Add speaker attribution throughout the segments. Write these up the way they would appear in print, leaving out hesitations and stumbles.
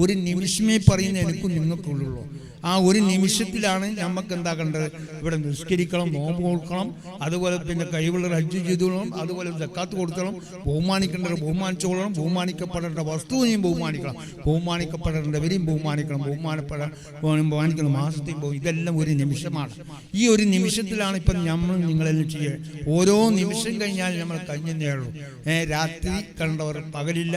Speaker 1: ഒരു നിമിഷമേ പറയുന്ന എനിക്കും നിങ്ങൾക്കുള്ളൂ. ആ ഒരു നിമിഷത്തിലാണ് നമുക്ക് എന്താക്കേണ്ടത്? ഇവിടെ നിസ്കരിക്കണം, നോമ്പ് കൊടുക്കണം, അതുപോലെ പിന്നെ കഴിവുള്ളവർ ഹജ്ജ് ചെയ്തോളണം, അതുപോലെ സക്കാത്ത് കൊടുക്കണം, ബഹുമാനിക്കേണ്ടവർ ബഹുമാനിച്ചോളണം, ബഹുമാനിക്കപ്പെടേണ്ട വസ്തുവിനെയും ബഹുമാനിക്കണം, ബഹുമാനിക്കപ്പെടേണ്ടവരെയും ബഹുമാനിക്കണം, ബഹുമാനിക്കുന്ന മാസത്തെയും ഇതെല്ലാം ഒരു നിമിഷമാണ്. ഈ ഒരു നിമിഷത്തിലാണ് ഇപ്പം നമ്മൾ നിങ്ങളെല്ലാം ചെയ്യുക. ഓരോ നിമിഷം കഴിഞ്ഞാൽ നമ്മൾ കഴിഞ്ഞേ ഉള്ളൂ. രാത്രി കണ്ടവർ പകലില്ല,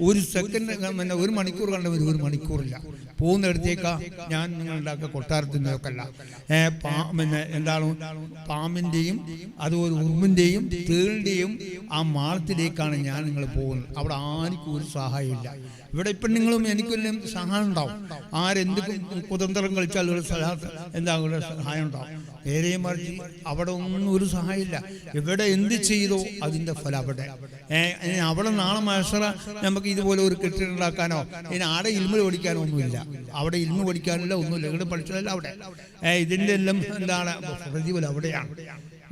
Speaker 1: ഒരു സെക്കൻഡ് പിന്നെ ഒരു മണിക്കൂർ കണ്ടവർ ഒരു മണിക്കൂറില്ല. പോകുന്നിടത്തേക്കാ ഞാൻ നിങ്ങളുണ്ടാക്കുക കൊട്ടാരത്തിൻ്റെയൊക്കെയല്ല, പിന്നെ എന്താണ് പാമ്പിൻ്റെയും അതുപോലെ ഉറുമ്പിൻ്റെയും തേളിൻ്റെയും ആ മാളത്തിലേക്കാണ് ഞാൻ നിങ്ങൾ പോകുന്നത്. അവിടെ ആർക്കും ഒരു സഹായമില്ല. ഇവിടെ ഇപ്പം നിങ്ങളും എനിക്കെല്ലാം സഹായം ഉണ്ടാവും. ആരെന്ത് കുതന്ത്രം കളിച്ചാൽ ഒരു എന്താ ഒരു സഹായം ഉണ്ടാവും. നേരെ മറിച്ച് അവിടെ ഒന്നും ഒരു സഹായമില്ല. ഇവിടെ എന്ത് ചെയ്തോ അതിൻ്റെ ഫലം അവിടെ. അവിടെ നാളെ മത്സര നമുക്ക് ഇതുപോലെ ഒരു കെട്ടിടം ഉണ്ടാക്കാനോ ഇനി ആടെ ഇൽമ പഠിക്കാനോ ഒന്നുമില്ല. അവിടെ ഇൽമ പഠിക്കാനില്ല, ഒന്നുമില്ല. ഇവിടെ പഠിച്ചതല്ല അവിടെ. ഇതിൻ്റെ എല്ലാം എന്താണ് പ്രതിഫലം അവിടെയാണ്.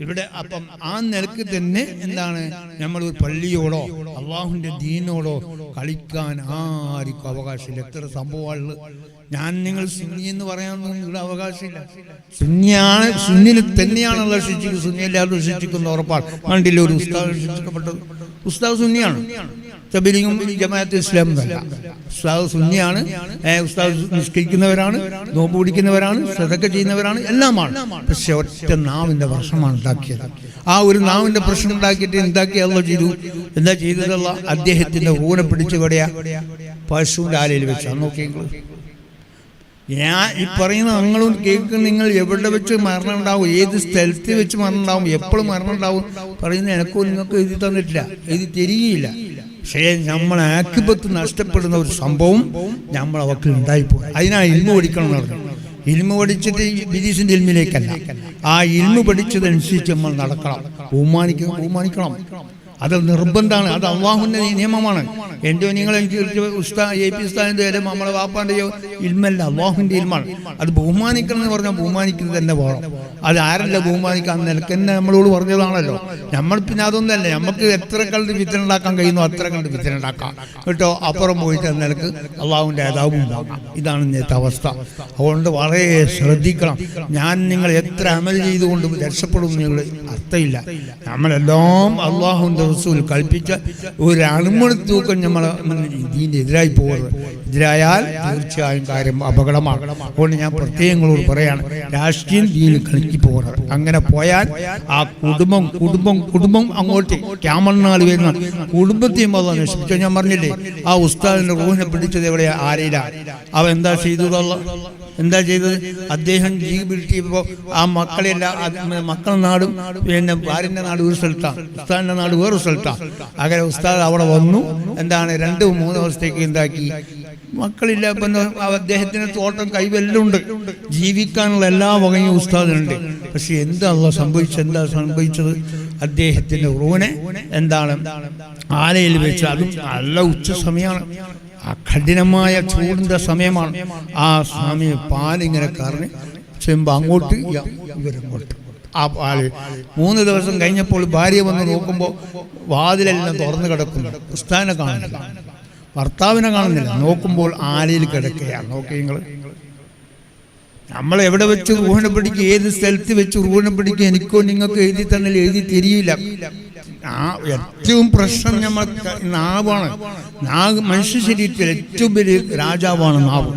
Speaker 1: ഇവിടെ അപ്പം ആ നിലക്ക് തന്നെ എന്താണ് നമ്മൾ ഒരു പള്ളിയോടോ അള്ളാഹുവിൻ്റെ ദീനോടോ കളിക്കാൻ ആർക്കും അവകാശമില്ല. എത്ര സംഭവമാണ്. ഞാൻ നിങ്ങൾ സുന്നി എന്ന് പറയാനൊന്നും ഇവിടെ അവകാശമില്ല. സുന്നിയാണ്, സുന്നിനെ തന്നെയാണല്ലോ ശിക്ഷിക്കുന്നത്. സുന്നി എല്ലാവരും ശിക്ഷിക്കുന്ന ഉറപ്പാണ്. കണ്ടില്ല ഒരു ഉസ്താദ് ശിക്ഷിക്കപ്പെട്ടത്? ഉസ്താദ് സുന്നിയാണ്, തബ്ലീഗും ജമാഅത്ത് ഇസ്ലാം എന്നല്ല. ഉസ്താദ് സുന്നിയാണ്. ഉസ്താദ് നിസ്കരിക്കുന്നവരാണ്, നോമ്പ് പിടിക്കുന്നവരാണ്, സദഖ ചെയ്യുന്നവരാണ്, എല്ലാമാണ്. പക്ഷെ ഒറ്റ നാവിൻ്റെ പ്രശ്നമാണ് ഉണ്ടാക്കിയത്. ആ ഒരു നാവിൻ്റെ പ്രശ്നം ഉണ്ടാക്കിയിട്ട് എന്താക്കിയല്ലോ ചെയ്തു? എന്താ ചെയ്തതല്ല? അദ്ദേഹത്തിൻ്റെ ഊനെ പിടിച്ച് എവിടെയാ? പശുവിൻ്റെ ആലയിൽ വെച്ചാണ്. നോക്കിയെങ്കിൽ ഞാൻ ഈ പറയുന്ന നിങ്ങളും കേൾക്കുന്ന നിങ്ങൾ എവിടെ വെച്ച് മരണം ഉണ്ടാവും, ഏത് സ്ഥലത്ത് വെച്ച് മരണം ഉണ്ടാവും, എപ്പോഴും മരണം ഉണ്ടാവും പറയുന്ന എനിക്കോ നിങ്ങൾക്ക് എഴുതി തന്നിട്ടില്ല, എഴുതി തരികയില്ല. പക്ഷേ നമ്മളെ ആക്കിപത്ത് നഷ്ടപ്പെടുന്ന ഒരു സംഭവം നമ്മളെ വക്കിൽ ഉണ്ടായിപ്പോയി. അതിനാണ് ഇൽമ പഠിക്കണം എന്ന് പറഞ്ഞു. ഇൽമ പഠിച്ചിട്ട് ബിദീസിന്റെ ഇൽമിലേക്കല്ല, ആ ഇൽമ പഠിച്ചതനുസരിച്ച് നമ്മൾ നടക്കണം. ബഹുമാനിക്കണം. അത് നിർബന്ധമാണ്. അത് അള്ളാഹുവിൻ്റെ നിയമമാണ്. എൻ്റെ നിങ്ങൾ ഉസ്താദ് AP ഉസ്താദിൻ്റെ നമ്മളെ വാപ്പാൻ്റെയോ ഇൽമല്ല, അള്ളാഹുവിൻ്റെ ഇൽമാണ്. അത് ബഹുമാനിക്കണം എന്ന് പറഞ്ഞാൽ ബഹുമാനിക്കുന്നത് തന്നെ പോകണം. അത് ആരല്ല ബഹുമാനിക്കാൻ നിലക്ക് തന്നെ നമ്മളോട് പറഞ്ഞതാണല്ലോ. നമ്മൾ പിന്നെ അതൊന്നല്ല, നമുക്ക് എത്ര കണ്ട് വിത്തന ഉണ്ടാക്കാൻ കഴിയുന്നു അത്ര കണ്ട് വിത്തന ഉണ്ടാക്കാം കേട്ടോ. അപ്പുറം പോയിട്ട് നിലക്ക് അള്ളാഹുവിൻ്റെ അദാബും ഉണ്ടാക്കാം. ഇതാണ് ഇന്നത്തെ അവസ്ഥ. അതുകൊണ്ട് വളരെ ശ്രദ്ധിക്കണം. ഞാൻ നിങ്ങൾ എത്ര അമൽ ചെയ്തുകൊണ്ട് രക്ഷപ്പെടും നിങ്ങൾ അർത്ഥമില്ല. നമ്മളെല്ലാം അള്ളാഹുവിൻ്റെ റസൂൽ കൽപ്പിച്ച ഒരു അണുമണി തൂക്കം നമ്മൾ ഇതിൻ്റെ എതിരായി പോകരുത്. എതിരായാൽ തീർച്ചയായും കാര്യം അപകടമാണ്. അതുകൊണ്ട് ഞാൻ പ്രത്യേകങ്ങളോട് പറയാണ്, രാഷ്ട്രീയം ദീനിൽ കളിക്ക് പോകരുത്. അങ്ങനെ പോയാൽ ആ കുടുംബം അങ്ങോട്ട് ക്യാമറനാൾ വരുന്ന കുടുംബത്തെയും അത് നശിപ്പിച്ചു. ഞാൻ പറഞ്ഞില്ലേ, ആ ഉസ്താദിന്റെ റൂഹിനെ പിടിച്ചത് എവിടെയാ? ആരയിലാണ്. അവൻ എന്താ ചെയ്തതല്ല? എന്താ ചെയ്തത്? അദ്ദേഹം ജീവിട്ടിയപ്പോൾ ആ മക്കളുടെ നാടും പിന്നെ ഭാര്യൻ്റെ നാട് ഒരു സ്ഥലത്താണ്, ഉസ്താദിൻ്റെ നാട് വേറൊരു സ്ഥലത്താണ്. അങ്ങനെ ഉസ്താദ് അവിടെ വന്നു. എന്താണ് 2-3 ദിവസത്തേക്ക് എന്താക്കി? മക്കളില്ല. ഇപ്പം അദ്ദേഹത്തിന് തോട്ടം കൈവെല്ലാം ഉണ്ട്, ജീവിക്കാനുള്ള എല്ലാ വകയും ഉസ്താദിനുണ്ട്. പക്ഷെ എന്താ സംഭവിച്ചത്? അദ്ദേഹത്തിൻ്റെ റൂനെ എന്താണ് ആലയിൽ വെച്ച്, അതും നല്ല ഉച്ച സമയമാണ്, ആ കഠിനമായ ചൂടിൻ്റെ സമയമാണ്. ആ സമയം പാലിങ്ങനെ കറങ്ങി ചെമ്പ് അങ്ങോട്ട് ഇവരങ്ങോട്ട്. ആ പാല് 3 ദിവസം കഴിഞ്ഞപ്പോൾ ഭാര്യ വന്ന് നോക്കുമ്പോൾ വാതിലെല്ലാം തുറന്നു കിടക്കുന്നു. ഉസ്താദിനെ കാണുന്നില്ല, ഭർത്താവിനെ കാണുന്നില്ല. നോക്കുമ്പോൾ ആലയിൽ കിടക്കുകയാണ്. നോക്കി നിങ്ങൾ, നമ്മൾ എവിടെ വെച്ച് റൂഹിനെ പിടിക്കുക, ഏത് സ്ഥലത്ത് വെച്ച് റൂഹിനെ പിടിക്കുക, എനിക്കോ നിങ്ങൾക്ക് എഴുതി തന്നില്ല, എഴുതി തരിയില്ല. ഏറ്റവും പ്രശ്നം നമ്മൾ നാവാണ്. മനുഷ്യ ശരീരത്തിൽ ഏറ്റവും വലിയ രാജാവാണ് നാവ്.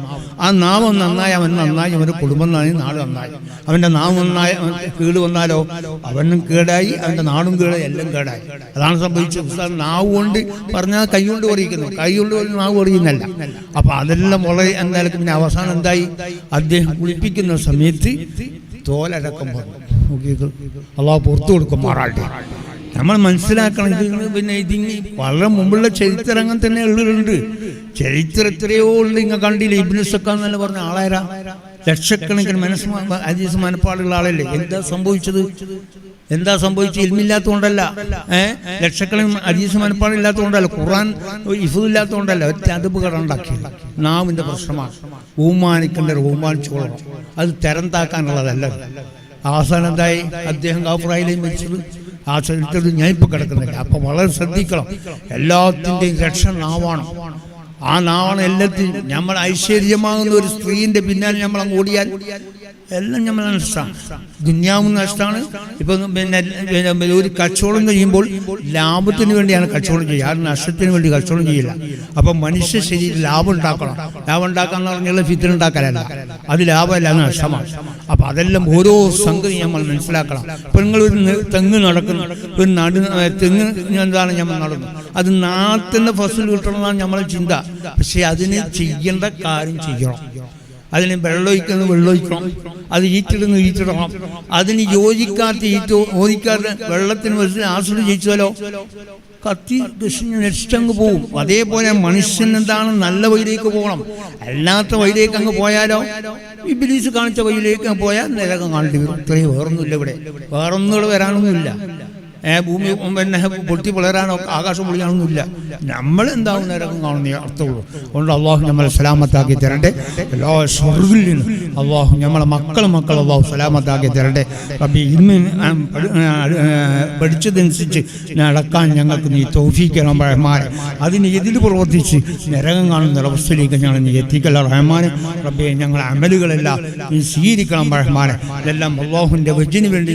Speaker 1: ആ നാവ് നന്നായി അവൻ നന്നായി, അവൻ്റെ കുടുംബം നന്നായി, നാട് നന്നായി. അവൻ്റെ നാവ് നന്നായി കേട് വന്നാലോ അവനും കേടായി, അവൻ്റെ നാടും കേടായി, എല്ലാം കേടായി. അതാണ് സംഭവിച്ചത്. നാവ് കൊണ്ട് പറഞ്ഞാൽ കൈ കൊണ്ട് പറയിക്കുന്നു, കൈ കൊണ്ട് നാവ് പറയുന്നല്ല. അപ്പൊ അതെല്ലാം വളരെ എന്തായാലും പിന്നെ അവസാനം എന്തായി? അദ്ദേഹം കുളിപ്പിക്കുന്ന സമയത്ത് തോലടക്കം പറഞ്ഞു. അള്ളാഹു പുറത്തു കൊടുക്കുമാറാട്ടെ. നമ്മൾ മനസ്സിലാക്കണം. ഇത് പിന്നെ ഇതിന് വളരെ മുമ്പുള്ള ചരിത്രങ്ങൾ തന്നെ ഉള്ളിലുണ്ട്. ചരിത്രം എത്രയോ ഉണ്ട്. നിങ്ങൾ കണ്ടില്ല, ഇബ്നു സക്കാ എന്നല്ല പറഞ്ഞ ആളാരാ? ലക്ഷക്കണക്കിന് ഹദീസ് മനപ്പാടുള്ള ആളല്ലേ. എന്താ സംഭവിച്ചത്? ഇൽമില്ലാത്തതുകൊണ്ടല്ല, ലക്ഷക്കണക്കിന് ഹദീസ് മനപ്പാടില്ലാത്തതുകൊണ്ടല്ല, ഖുർആൻ ഹിഫ്ളില്ലാത്തതുകൊണ്ടല്ല, ഒറ്റ അദബ് കടണ്ടാക്കിയത്. നാവിൻ്റെ പ്രശ്നമാണ്. ബഹുമാനിക്കേണ്ടത് ബഹുമാനിച്ചോളണം. അത് തരം താക്കാനുള്ളതല്ല. അവസാനം എന്തായി? അദ്ദേഹം ഗാഫറായിലേയും മരിച്ചത്. ആ ചരിത്രത്തിൽ ഞാനിപ്പോൾ കിടക്കുന്നില്ല. അപ്പം വളരെ ശ്രദ്ധിക്കണം. എല്ലാത്തിൻ്റെയും രക്ഷ നാവാണ്. ആ നാവാണ് എല്ലാത്തിനും. നമ്മൾ ഐശ്വര്യമാകുന്ന ഒരു സ്ത്രീന്റെ പിന്നാലെ നമ്മൾ അങ്ങ് ഓടിയാൽ എല്ലാം നമ്മൾ നഷ്ടമാണ്, ദുന്യാവും നഷ്ടമാണ്. ഇപ്പം പിന്നെ ഒരു കച്ചവടം ചെയ്യുമ്പോൾ ലാഭത്തിന് വേണ്ടിയാണ് കച്ചവടം ചെയ്യുക, ആരും നഷ്ടത്തിന് വേണ്ടി കച്ചവടം ചെയ്യില്ല. അപ്പം മനുഷ്യ ശരീരം ലാഭം ഉണ്ടാക്കണം. ലാഭം ഉണ്ടാക്കാന്ന് പറഞ്ഞാൽ ഫിത്തന ഉണ്ടാക്കാനല്ല, അത് ലാഭമല്ല, അത് നഷ്ടമാണ്. അപ്പം അതെല്ലാം ഓരോ സംഗതി നമ്മൾ മനസ്സിലാക്കണം. ഇപ്പം നിങ്ങളൊരു തെങ്ങ് നടക്കുന്നു, ഒരു തെങ്ങ് എന്താണ് നമ്മൾ നടന്നു, അത് നാട്ടിൻ്റെ ഫസൽ കിട്ടണമെന്നാണ് നമ്മളെ ചിന്ത. പക്ഷെ അതിന് ചെയ്യേണ്ട കാര്യം ചെയ്യണം. അതിന് വെള്ളമൊഴിക്കുന്നത് വെള്ളമൊഴിക്കണം, അത് ഈറ്റിടുന്നു ഈറ്റിടണം. അതിന് യോജിക്കാത്ത വെള്ളത്തിന് വെച്ച് ആശ്രയം ജയിച്ചാലോ കത്തി നെക്സ്റ്റങ്ങ് പോവും. അതേപോലെ മനുഷ്യൻ എന്താണ്, നല്ല വഴിയിലേക്ക് പോകണം. അല്ലാത്ത വഴിയിലേക്ക് അങ്ങ് പോയാലോ, ഇബ്ലീസ് കാണിച്ച വഴിയിലേക്ക് പോയാൽ നരകം കാണിട്ട് വരും. ഇത്രയും വേറൊന്നുമില്ല ഇവിടെ, വേറൊന്നും ഇവിടെ വരാനൊന്നുമില്ല. ഭൂമി പിന്നെ പൊട്ടി വളരാനോ ആകാശം പൊളിയാനൊന്നുമില്ല. നമ്മൾ എന്താവും നരകം കാണുന്ന അർത്ഥമുള്ളൂ. അതുകൊണ്ട് അള്ളാഹു നമ്മളെ സലാമത്താക്കി തരട്ടെ, എല്ലാ ഷർറിൽ നിന്നും അള്ളാഹു നമ്മളെ മക്കൾ അള്ളാഹു സലാമത്താക്കി തരട്ടെ. റബ്ബി ഇന്ന് പഠിച്ചതനുസരിച്ച് നടക്കാൻ ഞങ്ങൾക്ക് നീ തൗഫീഖ് റഹ്മാനെ. അതിന് എതിര് പ്രവർത്തിച്ച് നരകം കാണുന്ന അവസ്ഥയിലേക്ക് ഞങ്ങൾ നീ എത്തിക്കല്ല റഹ്മാനെ. റബ്ബെ ഞങ്ങളെ അമലുകളെല്ലാം നീ സ്വീകരിക്കണം റഹ്മാനെ. ഇതെല്ലാം അള്ളാഹുവിൻ്റെ വജ്ജിന് വേണ്ടി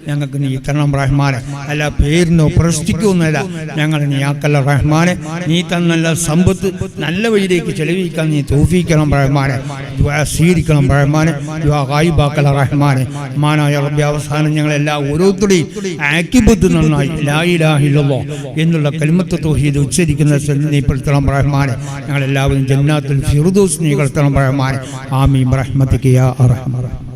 Speaker 1: ഞങ്ങൾക്ക് നീ തരണം റഹ്മാനെ. അല്ല പേരിനോ പ്രസ്തിക്കൊന്നുമല്ല, ഞങ്ങൾ നീ ആക്കല്ല റഹ്മാനെ. നീ തന്നല്ല സമ്പത്ത് നല്ല വഴിയിലേക്ക് ചെലവഴിക്കാൻ നീ തൗഫീഖ് റഹ്മാനെ. ദുആ സ്വീകരിക്കണം റഹ്മാനെ, ദുആ ഗായിബാക്കല്ല റഹ്മാനെ. മാനായ റബ്ബി അവസാനം ഞങ്ങളെല്ലാം ഓരോരുത്തരുടെയും ആക്കിബത്ത് നന്നായി ലാ ഇലാഹ ഇല്ലല്ലാഹ് എന്നുള്ള കലിമത്ത് തൗഹീദ് ഉച്ചരിക്കുന്ന നീ പെടുത്തണം റഹ്മാനെ. ഞങ്ങളെല്ലാവരും ജന്നാത്തുൽ ഫിർദൗസ് നീ കടത്തണം റഹ്മാനെ. ആമീൻ റഹ്മതിക യാ അർഹമർ റഹീം.